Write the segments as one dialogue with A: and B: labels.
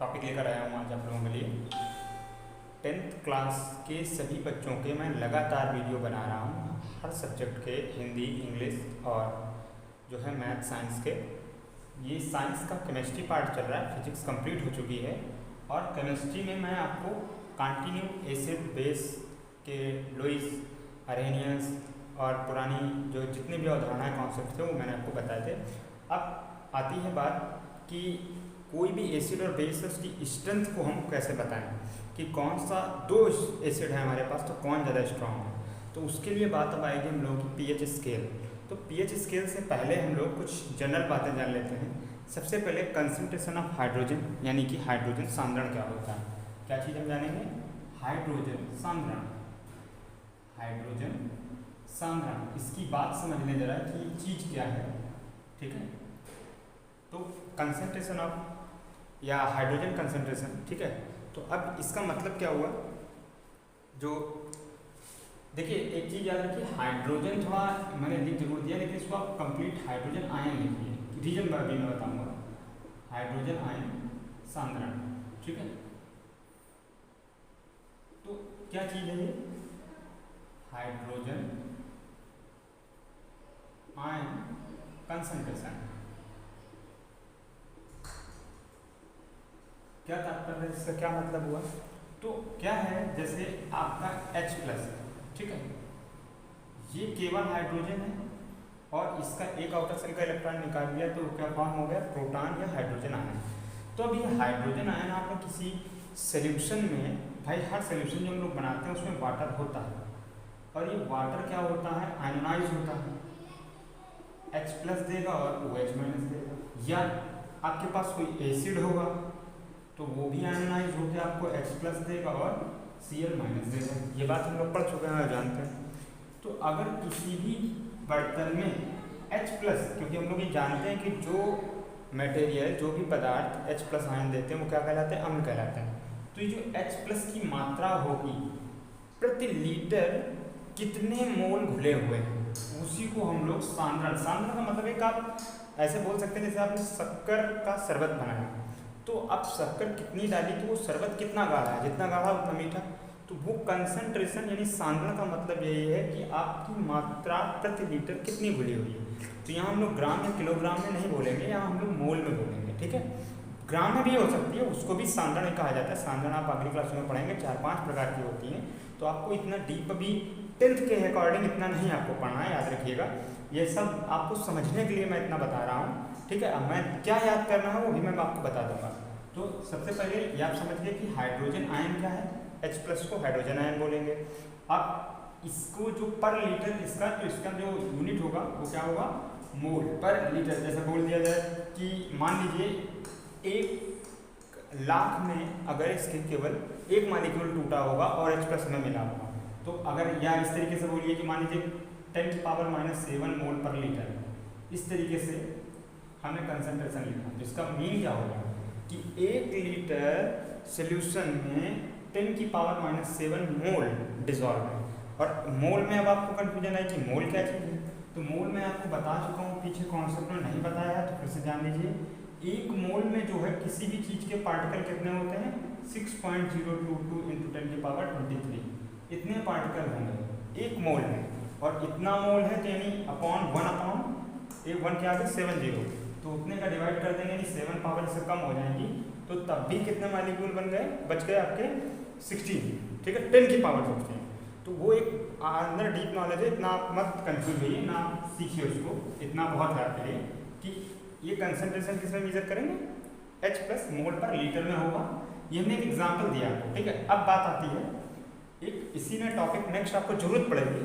A: Topic लेकर आया हूँ आज आप लोगों के लिए। 10th क्लास के सभी बच्चों के मैं लगातार वीडियो बना रहा हूँ, हर सब्जेक्ट के, हिंदी, इंग्लिश और जो है मैथ साइंस के। ये साइंस का केमिस्ट्री पार्ट चल रहा है, फिजिक्स कंप्लीट हो चुकी है और केमिस्ट्री में मैं आपको कंटिन्यू एसिड बेस के लुईस, अरेनियंस और पुरानी जो जितने भी अवधारणाएँ कॉन्सेप्ट थे वो मैंने आपको बताए थे। अब आती है बात कि कोई भी एसिड और बेस है उसकी स्ट्रेंथ को हम कैसे बताएं कि कौन सा दो एसिड है हमारे पास तो कौन ज़्यादा स्ट्रॉन्ग है। तो उसके लिए बात अब आएगी हम लोगों की पीएच स्केल। तो पीएच स्केल से पहले हम लोग कुछ जनरल बातें जान लेते हैं। सबसे पहले कंसंट्रेशन ऑफ हाइड्रोजन, यानी कि हाइड्रोजन सांद्रण क्या होता है। क्या चीज़ हम जानेंगे? हाइड्रोजन सांद्रण। हाइड्रोजन सांद्रण, इसकी बात समझने जरा कि ये चीज़ क्या है। ठीक है, तो कंसंट्रेशन ऑफ या हाइड्रोजन कंसंट्रेशन, ठीक है। तो अब इसका मतलब क्या हुआ, जो देखिए एक चीज़ याद रखिए, हाइड्रोजन थोड़ा मैंने लिख जरूर दिया लेकिन इसको आप कंप्लीट हाइड्रोजन आयन लिखिए, रीजन भी मैं बताऊंगा। हाइड्रोजन आयन सांद्रण, ठीक है। तो क्या चीज़ है ये? Hydrogen ion concentration. क्या तात्पर्य है इसका, क्या मतलब हुआ? तो क्या है, जैसे आपका H प्लस है, ठीक है, ये केवल हाइड्रोजन है और इसका एक आउटर सेल का इलेक्ट्रॉन निकाल दिया तो क्या फॉर्म हो गया? प्रोटॉन या हाइड्रोजन आयन। तो अब ये हाइड्रोजन आयन आपको किसी सोल्यूशन में, भाई हर सोल्यूशन जो हम लोग बनाते हैं उसमें वाटर होता है और ये वाटर क्या होता है? आयनाइज होता है। H प्लस देगा और OH माइनस देगा, या आपके पास कोई एसिड होगा तो वो भी आयनाइज होकर आपको H प्लस देगा और Cl माइनस देगा। ये बात हम लोग पढ़ चुके हैं और जानते हैं। तो अगर किसी भी बर्तन में H प्लस, क्योंकि हम लोग ये जानते हैं कि जो मटेरियल, जो भी पदार्थ H प्लस आयन देते हैं वो क्या कहलाते हैं? अम्ल कहलाते हैं। तो ये जो H प्लस की मात्रा होगी प्रति लीटर कितने मोल घुले हुए हैं, उसी को हम लोग सांद्रण। सांद्रण का मतलब एक आप ऐसे बोल सकते हैं जैसे आपने शक्कर का शरबत बनाया तो अब शक्कर कितनी डाली तो वो शरबत कितना गाढ़ा है, जितना गाढ़ा उतना मीठा। तो वो कंसंट्रेशन यानी सांद्रण का मतलब यही है कि आपकी मात्रा प्रति लीटर कितनी घुली हुई है। तो यहाँ हम लोग ग्राम या किलोग्राम में नहीं बोलेंगे, यहाँ हम लोग मोल में बोलेंगे, ठीक है। ग्राम में भी हो सकती है, उसको भी सांद्रण ही कहा जाता है। सांद्रण आप अगली क्लास में पढ़ेंगे, 4-5 प्रकार की होती हैं। तो आपको इतना डीप भी 10th के अकॉर्डिंग इतना नहीं आपको पढ़ना है, याद रखिएगा। ये सब आपको समझने के लिए मैं इतना बता रहा हूँ, ठीक है। अब मैं क्या याद करना है वो भी मैं आपको बता दूंगा। तो सबसे पहले ये आप समझ गए कि हाइड्रोजन आयन क्या है, H प्लस को हाइड्रोजन आयन बोलेंगे। अब इसको जो पर लीटर इसका, तो इसका जो यूनिट होगा वो क्या होगा? मोल पर लीटर। जैसे बोल दिया जाए कि मान लीजिए 1 लाख में अगर इसके केवल 1 मॉलिक्यूल टूटा होगा और H प्लस में मिला होगा, तो अगर या इस तरीके से बोलिए कि मान लीजिए 10⁻⁻7 मोल पर लीटर, इस तरीके से हमें कंसंट्रेशन लिखना। तो इसका मीन क्या होगा कि 1 लीटर सोल्यूशन में 10⁻⁻7 मोल डिजॉल्व है। और मोल में अब आपको कंफ्यूजन है कि मोल क्या चीज़ है, तो मोल में आपको बता चुका हूँ, पीछे कॉन्सेप्ट में नहीं बताया है तो फिर से जान लीजिए। 1 मोल में जो है किसी भी चीज़ के पार्टिकल कितने होते हैं? 6.022 × 10⁻23 इतने पार्टिकल होंगे 1 मोल में। और इतना मोल है तो यानी अपॉन 1 के आगे 70, तो उतने का डिवाइड कर देंगे, यानी 7 पावर से कम हो जाएंगी तो तब भी कितने मॉलिक्यूल बन गए? बच गए आपके 16, ठीक है, 10⁻16। तो वो एक अंदर डीप नॉलेज है, इतना आप मत कंफ्यूज होइए, ना सीखिए उसको, इतना बहुत है आपके लिए कि ये कंसंट्रेशन किस में मेजर करेंगे? H प्लस मोल पर लीटर में होगा। ये हमने एक एग्जाम्पल दिया आपको, ठीक है। अब बात आती है एक, इसी में टॉपिक नेक्स्ट आपको जरूरत पड़ेगी,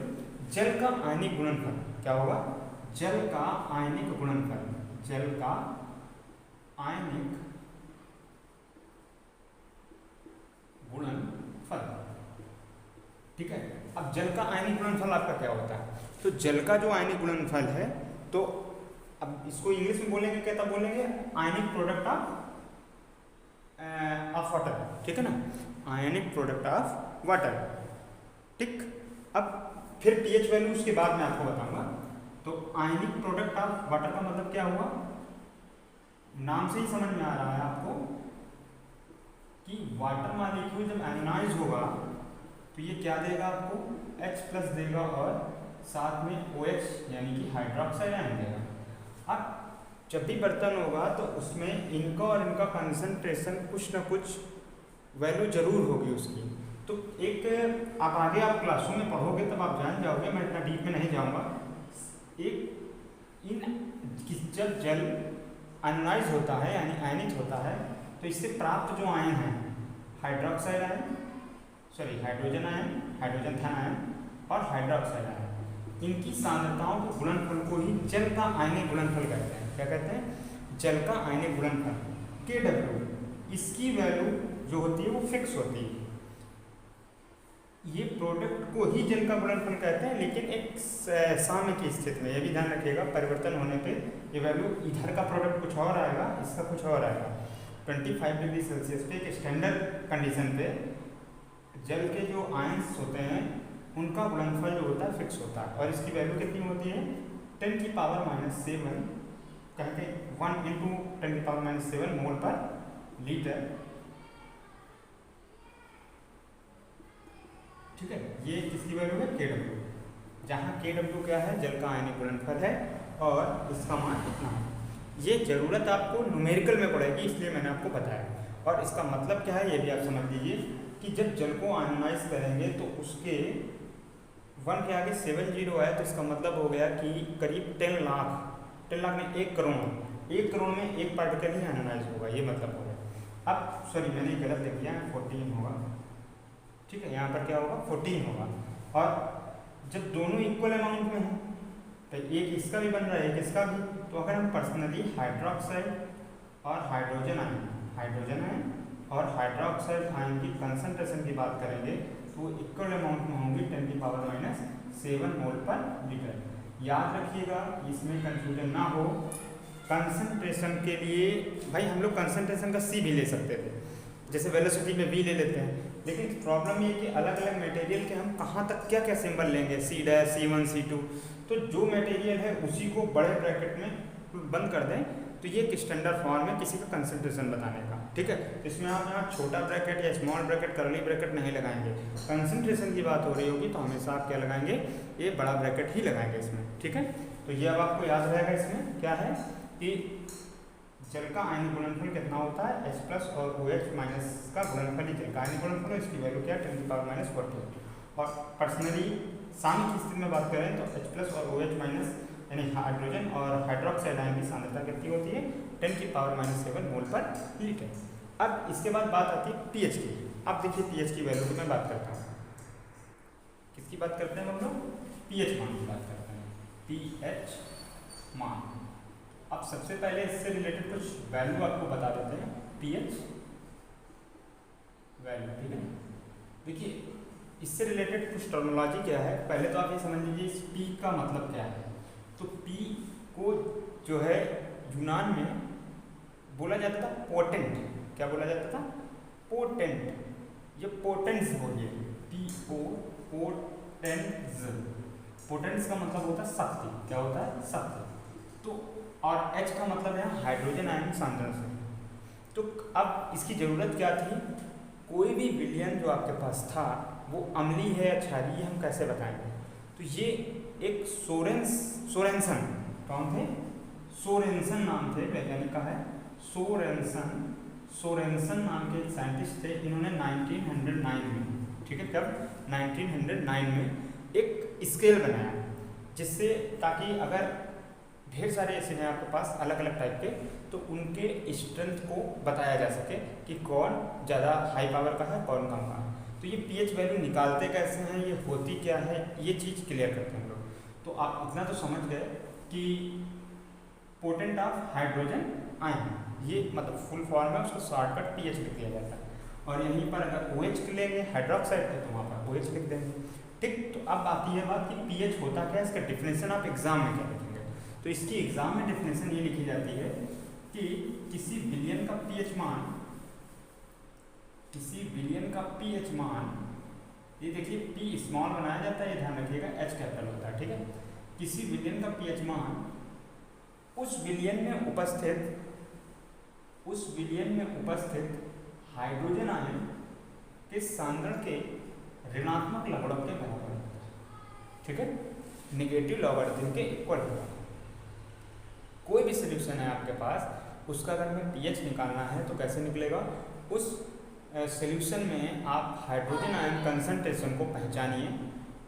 A: जल का आयनिक गुणनफल। क्या होगा? जल का आयनिक गुणनफल। जल का आयनिक गुणनफल, ठीक है। अब जल का आयनिक गुणनफल आपका क्या होता है? तो जल का जो आयनिक गुणनफल है, तो अब इसको इंग्लिश में बोलेंगे, क्या तब बोलेंगे? आयनिक प्रोडक्ट ऑफ वाटर, ठीक है ना, आयनिक प्रोडक्ट ऑफ वाटर, ठीक। अब फिर पीएच वैल्यू उसके बाद मैं आपको बताऊंगा। तो आयनिक प्रोडक्ट ऑफ वाटर का मतलब क्या हुआ? नाम से ही समझ में आ रहा है आपको, कि वाटर मॉलिक्यूल जब आयोनाइज होगा तो ये क्या देगा आपको, H+ देगा और साथ में OH यानी कि हाइड्रोक्साइड आयन देगा। अब जब भी बर्तन होगा तो उसमें इनका और इनका कंसंट्रेशन कुछ ना कुछ वैल्यू जरूर होगी उसकी। तो एक आप आगे आप क्लासों में पढ़ोगे तब आप जान जाओगे, मैं इतना डीप में नहीं जाऊंगा। एक जब जल आयनाइज होता है यानी आयनित होता है तो इससे प्राप्त जो आयन है hydroxide ion, sorry hydrogen ion, hydrogen था आयन और हाइड्रोक्साइड आयन, इनकी सांद्रताओं के गुणनफल को ही जल का आयनिक गुणनफल कहते हैं। क्या कहते हैं? जल का आयनिक गुणनफल Kw। इसकी वैल्यू जो होती है वो फिक्स होती है। ये प्रोडक्ट को ही जल का गुणनफल कहते हैं, लेकिन एक साम्य की स्थिति में, ये भी ध्यान रखिएगा, परिवर्तन होने पे ये वैल्यू, इधर का प्रोडक्ट कुछ और आएगा, इसका कुछ और आएगा। 25 डिग्री सेल्सियस पे एक स्टैंडर्ड कंडीशन पे जल के जो आयंस होते हैं उनका गुणनफल जो होता है फिक्स होता है, और इसकी वैल्यू कितनी होती है 10⁻⁷ कहते 1 × 10⁻⁷ मोल पर लीटर। ठीक है, ये किसकी वैल्यू है? Kw, जहाँ Kw क्या है? जल का आयनिक गुणनफल है और इसका मान कितना है। ये जरूरत आपको न्यूमेरिकल में पड़ेगी, इसलिए मैंने आपको बताया। और इसका मतलब क्या है ये भी आप समझ लीजिए कि जब जल को आयनाइज करेंगे तो उसके 1 के आगे 70 है, तो इसका मतलब हो गया कि करीब 10 लाख में 1 करोड़ में 1 पार्टिकल ही आयनाइज होगा, ये मतलब हो गया। अब सॉरी मैंने गलत लिख दिया, 14 होगा। ठीक है, यहाँ पर क्या होगा 14 होगा। और जब दोनों इक्वल अमाउंट में हैं तो एक इसका भी बन रहा है एक इसका भी, तो अगर हम पर्सनली हाइड्रोक्साइड और हाइड्रोजन आयन और हाइड्रोक्साइड आयन की कंसंट्रेशन की बात करेंगे तो वो इक्वल अमाउंट में होंगी 10⁻⁷ मोल पर लीटर। याद रखिएगा, इसमें कंफ्यूजन ना हो। कंसंट्रेशन के लिए भाई हम लोग कंसंट्रेशन का C भी ले सकते थे, जैसे वेलोसिटी में V ले लेते हैं, लेकिन प्रॉब्लम ये कि अलग अलग मटेरियल के हम कहाँ तक क्या क्या सिंबल लेंगे, C', C1, C2, तो जो मटेरियल है उसी को बड़े ब्रैकेट में बंद कर दें, तो ये एक स्टैंडर्ड फॉर्म है किसी का कंसंट्रेशन बताने का। ठीक है, इसमें आप यहाँ छोटा ब्रैकेट या स्मॉल ब्रैकेट, करली ब्रैकेट नहीं लगाएंगे। कंसंट्रेशन की बात हो रही होगी तो हमेशा आप क्या लगाएंगे, ये बड़ा ब्रैकेट ही लगाएंगे इसमें। ठीक है, तो ये अब आपको याद रहेगा। इसमें क्या है कि जल का आयनिक गुणनफल कितना होता है, H+ और OH- का गुणनफल ही जल का आयनिक गुणनफल है, इसकी वैल्यू क्या है 10⁻⁴। और पर्सनली साम्य की स्थिति में बात करें तो H+ और OH- यानी हाइड्रोजन और हाइड्रोक्साइड आयन की सांद्रता कितनी होती है 10⁻⁷ मोल पर लीटर। अब इसके बाद बात आती है pH की। अब देखिए pH की वैल्यू की मैं बात करता हूँ। किसकी बात करते हैं हम लोग? pH मान की बात करते हैं, pH मान। अब सबसे पहले इससे रिलेटेड कुछ वैल्यू आपको बता देते हैं, pH वैल्यू। ठीक है, देखिए इससे रिलेटेड कुछ टर्मिनोलॉजी क्या है, पहले तो आप ये समझ लीजिए इस P का मतलब क्या है। तो P को जो है यूनान में बोला जाता था पोटेंट। क्या बोला जाता था? पोटेंट। ये पोटेंस बोलिए, PO, पोटेंस। पोटेंस का मतलब होता है शक्ति। क्या होता है? शक्ति। तो और H का मतलब है हाइड्रोजन आयन सांद्रण। तो अब इसकी ज़रूरत क्या थी, कोई भी विलयन जो आपके पास था वो अम्लीय है या क्षारीय, हम कैसे बताएंगे। तो ये एक सोरेनसन, कौन थे? सोरेनसन नाम थे वैज्ञानिक का है, सोरेनसन नाम के एक साइंटिस्ट थे। इन्होंने 1909 में, ठीक है, कब 1909 में एक स्केल बनाया, जिससे ताकि अगर ढेर सारे ऐसे हैं आपके पास अलग अलग टाइप के, तो उनके स्ट्रेंथ को बताया जा सके कि कौन ज़्यादा हाई पावर का है कौन कम का है। तो ये pH वैल्यू निकालते कैसे हैं, ये होती क्या है, ये चीज़ क्लियर करते हैं हम लोग। तो आप इतना तो समझ गए कि पोटेंट ऑफ हाइड्रोजन आयन, ये मतलब फुल फॉर्म है, उसको शॉर्टकट pH लिख दिया जाता है। और यहीं पर अगर OH लेंगे हाइड्रोक्साइड है तो वहाँ पर OH लिख देंगे। ठीक, तो अब आती है बात कि pH होता क्या है, इसका डिफिनेशन आप एग्जाम में क्या लिखेंगे। तो इसकी एग्जाम में डिफिनेशन ये लिखी जाती है कि किसी विलयन का pH मान, किसी विलयन का pH मान, ये देखिए P स्मॉल बनाया जाता है, ये ध्यान रखिएगा, H कैपिटल होता है। ठीक है, किसी विलयन का pH मान उस विलयन में उपस्थित हाइड्रोजन आयन के सांद्रण के ऋणात्मक लघुगणक के बराबर होता है, ठीक है, निगेटिव लॉगरिथम के इक्वल होता है। कोई भी सोल्यूशन है आपके पास, उसका अगर हमें पीएच निकालना है तो कैसे निकलेगा, उस सोल्यूशन में आप हाइड्रोजन आयन कंसंट्रेशन को पहचानिए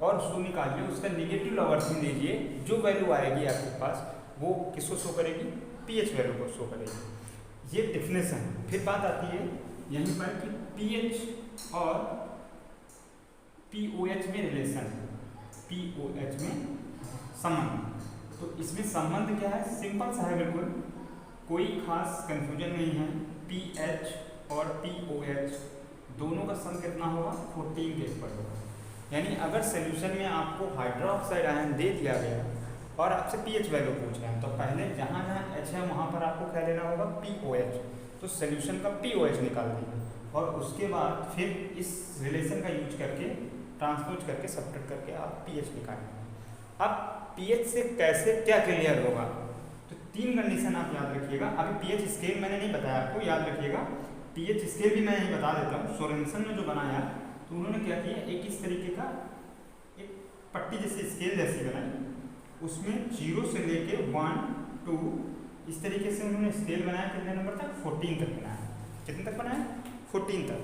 A: और उसको निकालिए, उसका निगेटिव लॉगरिथम लीजिए, जो वैल्यू आएगी आपके पास वो किसको शो करेगी, पीएच वैल्यू को शो करेगी। ये डिफिनेशन। फिर बात आती है यहीं पर कि पीएच और पीओएच में रिलेशन है, पीओएच में संबंध। तो इसमें संबंध क्या है, सिंपल सा है, बिल्कुल कोई खास कंफ्यूजन नहीं है। पीएच और पीओएच दोनों का सम कितना होगा, 14 के ऊपर होगा। यानी अगर सोल्यूशन में आपको हाइड्रोक्साइड आयन दे दिया गया और आपसे पीएच वैल्यू पूछ रहे हैं, तो पहले जहाँ जहाँ एच है वहाँ पर आपको क्या लेना होगा, पीओएच। तो सोल्यूशन का पीओएच निकाल दीजिए और उसके बाद फिर इस रिलेशन का यूज करके ट्रांसपोज करके सब्ट्रैक्ट करके आप पीएच निकालेंगे। अब पीएच से कैसे क्या क्लियर होगा, तो 3 कंडीशन आप याद रखिएगा। अभी पीएच स्केल मैंने नहीं बताया आपको, याद रखिएगा। पीएच स्केल भी मैं यही बता देता हूँ। सोरेनसन ने जो बनाया तो उन्होंने क्या किया, एक इस तरीके का एक पट्टी जैसी स्केल जैसी बनाई, उसमें 0 से लेके 1 2 इस तरीके से उन्होंने स्केल बनाया। कितने नंबर तक, 14 तक बनाया। कितने तक बनाया, 14 तक।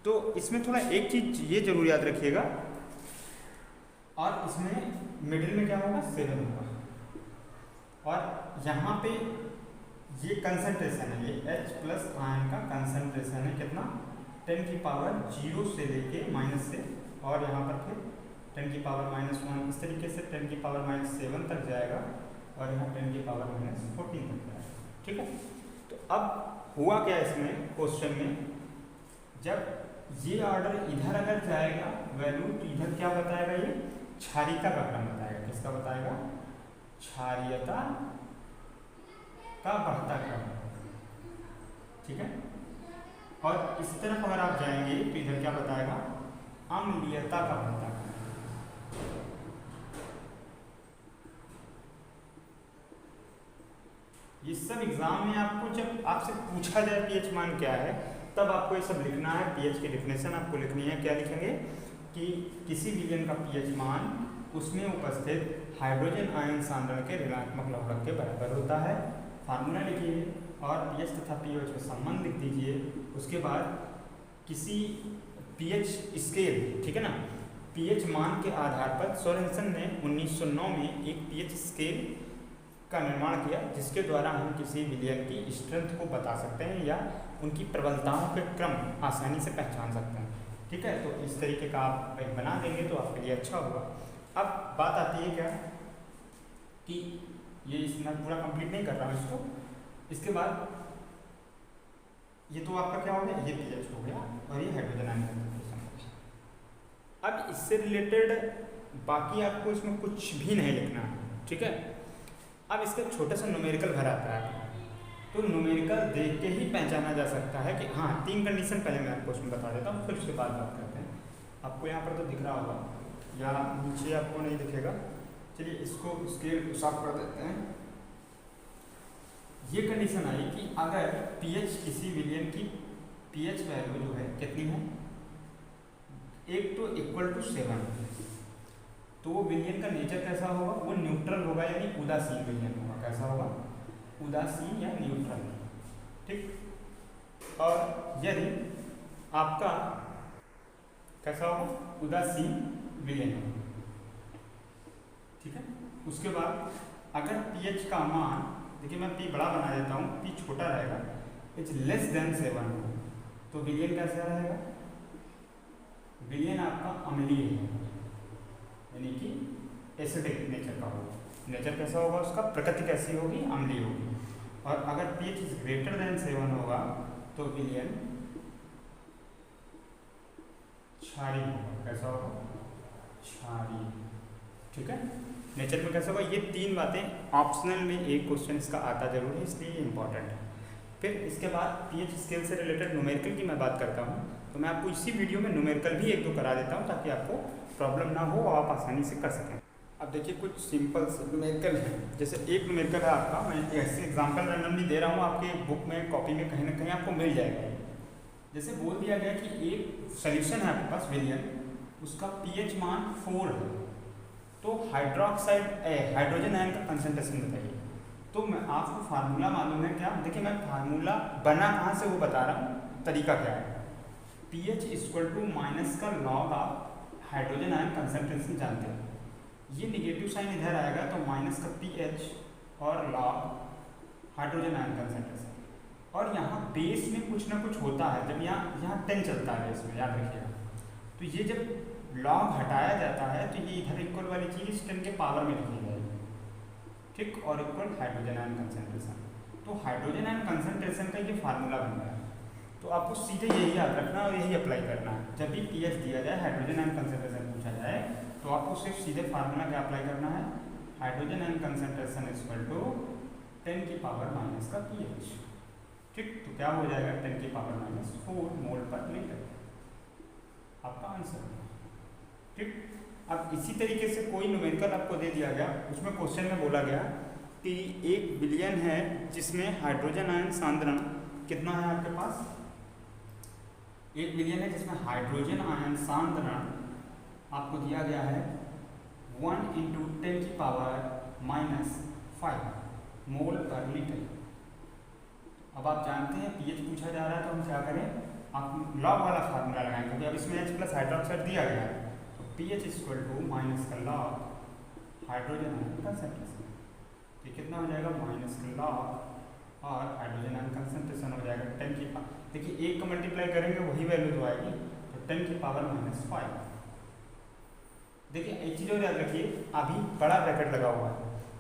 A: तो इसमें थोड़ा एक चीज ये जरूर याद रखिएगा, और इसमें मिडिल में क्या होगा, 7 होगा, और यहाँ पे ये कंसंट्रेशन है, ये H प्लस आयन का कंसंट्रेशन है कितना, 10 की पावर 0 से लेके माइनस से, और यहाँ पर फिर 10 की पावर -1, इस तरीके से 10 की पावर -7 तक जाएगा, और यहाँ 10 की पावर -14 तक जाएगा, ठीक है। तो अब हुआ क्या इसमें क्वेश्चन में, जब ये ऑर्डर इधर अगर जाएगा वैल्यू, तो इधर क्या बताएगा, ये क्षारीयता का क्रम बताएगा। किसका बताएगा, क्षारीयता का बढ़ता क्रम, ठीक है। और इस तरफ अगर आप जाएंगे तो इधर क्या बताएगा, अम्लीयता का बढ़ता क्रम। ये सब एग्जाम में आपको जब आपसे पूछा जाए पीएच मान क्या है, तब आपको ये सब लिखना है। पीएच की डिफिनेशन आपको लिखनी है। क्या लिखेंगे कि किसी विलयन का पीएच मान उसमें उपस्थित हाइड्रोजन आयन सांद्रण के ऋणात्मक लघुगणक के बराबर होता है। फार्मूला लिखिए और पीएच तथा पीओएच का संबंध लिख दीजिए। उसके बाद किसी पीएच स्केल, ठीक है ना, पीएच मान के आधार पर सोरेनसन ने 1909 में एक पीएच स्केल का निर्माण किया, जिसके द्वारा हम किसी विलयन की स्ट्रेंथ को बता सकते हैं या उनकी प्रबलताओं के क्रम आसानी से पहचान सकते हैं, ठीक है। तो इस तरीके का आप बना देंगे तो आपके लिए अच्छा होगा। अब बात आती है क्या कि ये मैं पूरा कंप्लीट नहीं कर रहा हूँ इसको। इसके बाद ये तो आपका क्या हो गया, ये पीएच हो गया और ये हाइड्रोजन आयन कंसंट्रेशन हो गया। अब इससे रिलेटेड बाकी आपको इसमें कुछ भी नहीं लिखना है, ठीक है। अब इसका छोटा सा न्यूमेरिकल भर आता है, तो न्यूमेरिकल देख के ही पहचाना जा सकता है कि हाँ, 3 कंडीशन पहले मैं आपको उसमें बता देता हूँ, फिर उसके बाद बात करते हैं। आपको यहाँ पर तो दिख रहा होगा या नीचे आपको नहीं दिखेगा, चलिए इसको स्केल साफ कर देते हैं। ये कंडीशन आई कि अगर पीएच किसी विलयन की पीएच वैल्यू जो है कितनी है, 1 to = 7, तो वो विलयन का नेचर कैसा होगा, वो न्यूट्रल होगा, यानी उदासीन विलयन होगा। कैसा होगा, उदासीन या न्यूट्रल, ठीक। और यदि आपका कैसा होगा, उदासीन विलयन होगा, ठीक है। उसके बाद अगर पीएच का मान, देखिए मैं पी बड़ा बना देता हूँ, पी छोटा रहेगा, <<7 हो, तो विलयन कैसा रहेगा, विलयन आपका अम्लीय है, यानी कि एसिडिक नेचर का होगा। नेचर कैसा होगा उसका, प्रकृति कैसी होगी, अम्लीय होगी। और अगर pH <7 होगा तो विलयन क्षारीय होगा। कैसा होगा, क्षारीय, ठीक है। नेचर में कैसा होगा, ये 3 बातें ऑप्शनल में एक क्वेश्चन इसका आता जरूर है, इसलिए ये इंपॉर्टेंट है। फिर इसके बाद पीएच स्केल से रिलेटेड न्यूमेरिकल की मैं बात करता हूँ, तो मैं आपको इसी वीडियो में न्यूमेरिकल भी 1-2 करा देता हूँ, ताकि आपको प्रॉब्लम ना हो और आप आसानी से कर सकें। अब देखिए कुछ सिंपल न्यूमेरिकल है, जैसे एक न्यूमेरिकल है आपका, मैं ऐसे एग्जाम्पल रैंडमली दे रहा हूँ, आपके बुक में कॉपी में कहीं ना कहीं आपको मिल जाएगा। जैसे बोल दिया गया कि एक सोल्यूशन है आपके पास विलियन, उसका पीएच मान 4 है, तो हाइड्रोजन आयन का कंसंट्रेशन बताइए। तो मैं आपको फार्मूला मालूम है क्या? देखिए मैं फार्मूला बना कहाँ से वो बता रहा हूँ, तरीका क्या है। पीएच इक्वल टू माइनस का लॉग आप हाइड्रोजन आयन कंसंट्रेशन जानते हैं, ये निगेटिव साइन इधर आएगा तो माइनस का पीएच और लॉग हाइड्रोजन आयन कंसंट्रेशन, और यहाँ बेस में कुछ ना कुछ होता है, जब यहाँ 10 चलता है इसमें, याद रखिएगा। तो ये जब लॉग हटाया जाता है तो ये इधर इक्वल वाली चीज़ 10 के पावर में लिखी जाएगी, ठीक, और इक्वल हाइड्रोजन आयन कंसंट्रेशन। तो हाइड्रोजन आयन कंसंट्रेशन का ये फार्मूला बन गया। तो आपको सीधे यही याद रखना और यही अप्लाई करना है। जब भी पीएच दिया जाए, हाइड्रोजन आयन कंसंट्रेशन पूछा जाए, तो आपको सिर्फ सीधे फार्मूला क्या अप्लाई करना है, hydrogen ion concentration equal to 10 की पावर माइनस का पीएच, ठीक। तो क्या हो जाएगा, 10 की पावर माइनस 4 मोल पर लीटर, आपका आंसर, ठीक। अब इसी तरीके से कोई न्यूमेरिकल आपको दे दिया गया, उसमें क्वेश्चन में बोला गया कि 1 बिलियन है जिसमें हाइड्रोजन आयन सांद्रण कितना है आपके पास, 1 बिलियन है जिसमें हाइड्रोजन आयन सांद्रण आपको दिया गया है 1 × 10 की पावर माइनस 5 मोल पर लीटर। अब आप जानते हैं पीएच पूछा जा रहा है, तो हम क्या करें, आप लॉग वाला फार्मूला लगाएंगे, क्योंकि अब इसमें H प्लस हाइड्रोक्साइड दिया गया है। तो पीएच इक्वल टू माइनस का लॉग हाइड्रोजन आयन कंसंट्रेशन, ये कितना हो जाएगा, माइनस का लॉग और हाइड्रोजन आयन कंसंट्रेशन हो जाएगा 10 की पावर, देखिए 1 का मल्टीप्लाई करेंगे वही वैल्यू तो आएगी, तो 10 की पावर माइनस 5। देखिए एक चीज़ और याद रखिए, अभी बड़ा ब्रैकेट लगा हुआ है,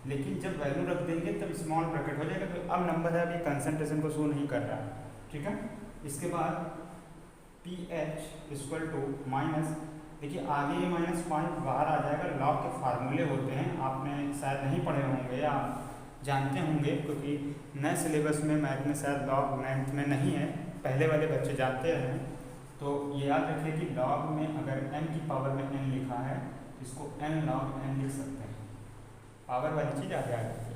A: लेकिन जब वैल्यू रख देंगे तब स्मॉल ब्रैकेट हो जाएगा। तो अब नंबर है, अभी कंसंट्रेशन को शो नहीं कर रहा है, ठीक है। इसके बाद पीएच इक्वल टू माइनस, देखिए आगे ये -5 बाहर आ जाएगा, लॉग के फार्मूले होते हैं, आपने शायद नहीं पढ़े होंगे या जानते होंगे, क्योंकि नए सिलेबस में मैथ में शायद लॉग 9th में नहीं है, पहले वाले बच्चे जानते हैं। तो ये याद रखिए कि लॉग में अगर n की पावर में n लिखा है, इसको n log n लिख सकते हैं, पावर वाली चीज़ आगे आ जाती है।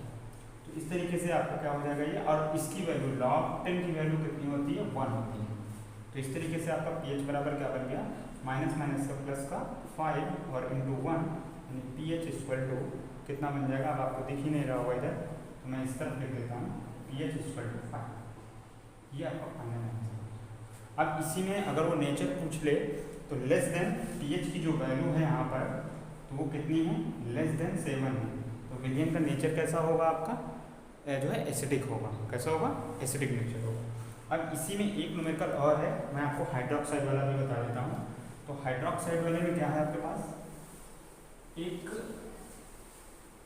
A: तो इस तरीके से आपका क्या हो जाएगा ये, और इसकी वैल्यू लॉग 10 की वैल्यू कितनी होती है, 1 होती है। तो इस तरीके से आपका पीएच बराबर क्या बन गया, माइनस माइनस का प्लस का 5 और इंटू 1, यानी पीएच इक्वल टू कितना बन जाएगा, अब आपको दिख ही नहीं रहा होगा इधर, तो मैं इस तरफ लिख देता हूँ, पीएच इक्वल टू 5, ये आपका फाइनल आंसर। अब इसी में अगर वो नेचर पूछ ले तो लेस देन पीएच की जो वैल्यू है यहाँ पर, तो वो कितनी है, लेस देन 7 है। तो विलियन का नेचर कैसा होगा आपका, जो है एसिडिक होगा, कैसा होगा, एसिडिक नेचर होगा। अब इसी में एक न्यूमेरिकल और है, मैं आपको हाइड्रोक्साइड वाला भी बता देता हूँ। तो हाइड्रोक्साइड वाले में क्या है आपके पास, एक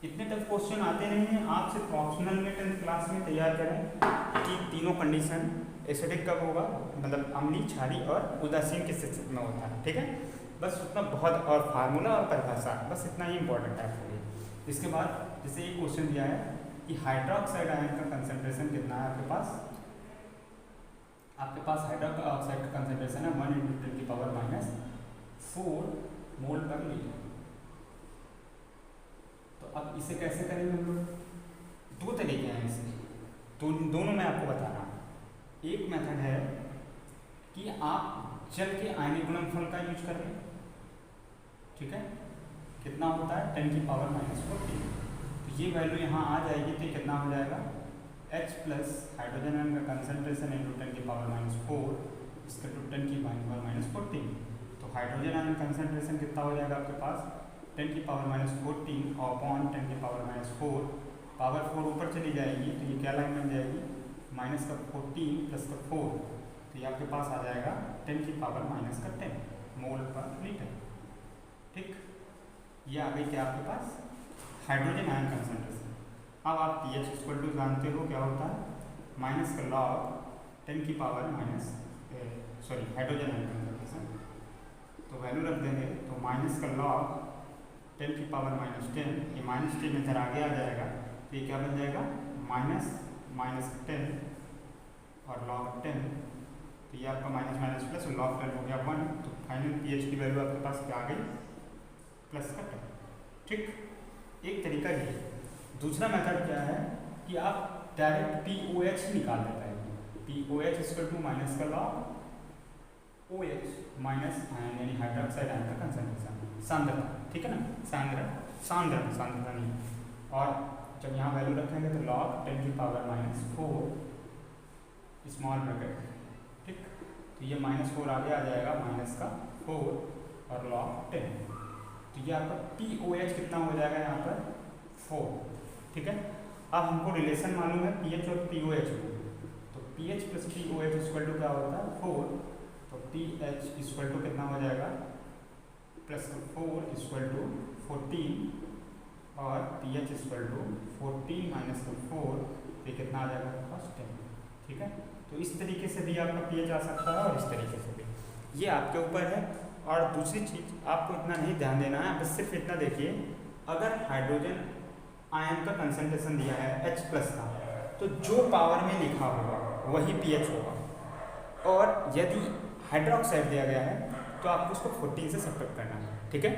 A: इतने तक क्वेश्चन आते नहीं हैं, आप सिर्फ ऑप्शनल में 10th क्लास में तैयार करें कि तीनों कंडीशन एसिडिक कब होगा, मतलब अम्लीय, क्षारीय और उदासीन किस स्थिति में होता है, ठीक है। बस उतना बहुत, और फार्मूला और परिभाषा, बस इतना ही इंपॉर्टेंट है आपके लिए। इसके बाद जैसे एक क्वेश्चन दिया है कि हाइड्रोक्साइड आयन का कंसंट्रेशन कितना है आपके पास हाइड्रोक्साइड का कंसंट्रेशन है 1 × 10 की पावर माइनस 4 मोल पर लीटर। तो अब इसे कैसे करेंगे हम लोग, दो तरीके हैं इसमें, तो दोनों मैं आपको बता रहा हूँ। एक मेथड है कि आप जल के आयनिक गुणनफल का यूज कर लें, ठीक है, कितना होता है 10 की पावर माइनस 14, तो ये वैल्यू यहाँ आ जाएगी, तो कितना हो जाएगा, H प्लस हाइड्रोजन आयन का कंसंट्रेशन इंटू 10 की पावर माइनस 4, इसका टू 10 की पावर माइनस 14। तो हाइड्रोजन आयन कंसंट्रेशन कितना हो जाएगा आपके पास, 10 की पावर माइनस 14 अपॉन 10 की पावर माइनस 4, पावर 4 ऊपर चली जाएगी, तो ये क्या लाइन बन जाएगी, माइनस का 14 प्लस का 4, तो ये आपके पास आ जाएगा 10 की पावर माइनस का 10 मोल पर लीटर, ठीक। ये आ गई क्या आपके पास हाइड्रोजन आयन कंसंट्रेशन। अब आप पीएच इक्वल टू जानते हो क्या होता है, माइनस का लॉग 10 की power minus hydrogen ion concentration, तो वैल्यू रख देंगे, तो माइनस का लॉग 10 की पावर माइनस 10, ये माइनस 10 इधर आगे आ जाएगा, तो ये क्या बन जाएगा, माइनस 10 और लॉग 10, तो ये आपका माइनस माइनस प्लस लॉग 10 हो गया 1, तो फाइनल पीएच की वैल्यू आपके पास क्या आ गई, प्लस का 10, ठीक। एक तरीका ये। दूसरा मेथड क्या है कि आप डायरेक्ट POH निकाल देते हैं, POH इक्वल टू माइनस का लॉग OH माइनस आयन यानी हाइड्रोक्साइड आयन का कंसंट्रेशन, सांद्रता, ठीक है ना, सांद्रता नहीं। और जब यहाँ वैल्यू रखेंगे तो log 10 की पावर -4 स्मॉल ब्रैकेट, ठीक, तो ये -4 आगे आ जाएगा, -4 और log 10, तो ये आपका POH कितना हो जाएगा यहाँ पर 4, ठीक है। अब हमको रिलेशन मालूम है pH और POH में, तो pH plus POH equal to क्या होता है 4, तो pH इक्वल टू कितना हो जाएगा +4 इक्वल टू 14 और pH इक्वल टू 14 माइनस 4, ये कितना आ जाएगा आपके पास 10, ठीक है। तो इस तरीके से भी आपका pH आ सकता है और इस तरीके से भी, ये आपके ऊपर है। और दूसरी चीज़ आपको इतना नहीं ध्यान देना है, बस सिर्फ इतना देखिए, अगर हाइड्रोजन आयन का कंसंट्रेशन दिया है H+ का, तो जो पावर में लिखा होगा वही pH होगा, और यदि हाइड्रोक्साइड दिया गया है तो आपको उसको 14 से सब्ट्रैक्ट करना है, ठीक है।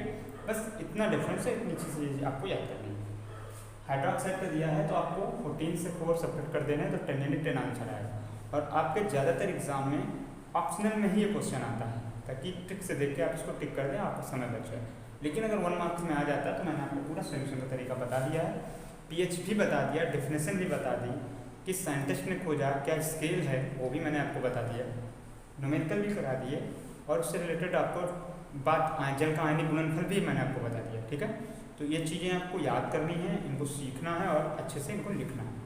A: बस इतना डिफरेंस है, इतनी चीज़ें आपको याद करनी है। हाइड्रोक्साइड का दिया है तो आपको 14 से 4 सब्ट्रैक्ट कर देना है, तो 10 यानी 10 आंसर आएगा। और आपके ज़्यादातर एग्जाम में ऑप्शनल में ही ये क्वेश्चन आता है, ताकि ट्रिक से देख के आप इसको टिक कर दें, आपका समय बच जाए। लेकिन अगर 1 मार्क्स में आ जाता है तो मैंने आपको पूरा सोल्यूशन का तरीका बता दिया है, pH भी बता दिया, डेफिनेशन भी बता दी, किस साइंटिस्ट ने खोजा, क्या स्केल है वो भी मैंने आपको बता दिया, न्यूमेरिकल भी करा दिए, और उससे रिलेटेड आपको बात जल का आयनिक गुणनफल भी मैंने आपको बता दिया, ठीक है। तो ये चीज़ें आपको याद करनी है, इनको सीखना है और अच्छे से इनको लिखना है।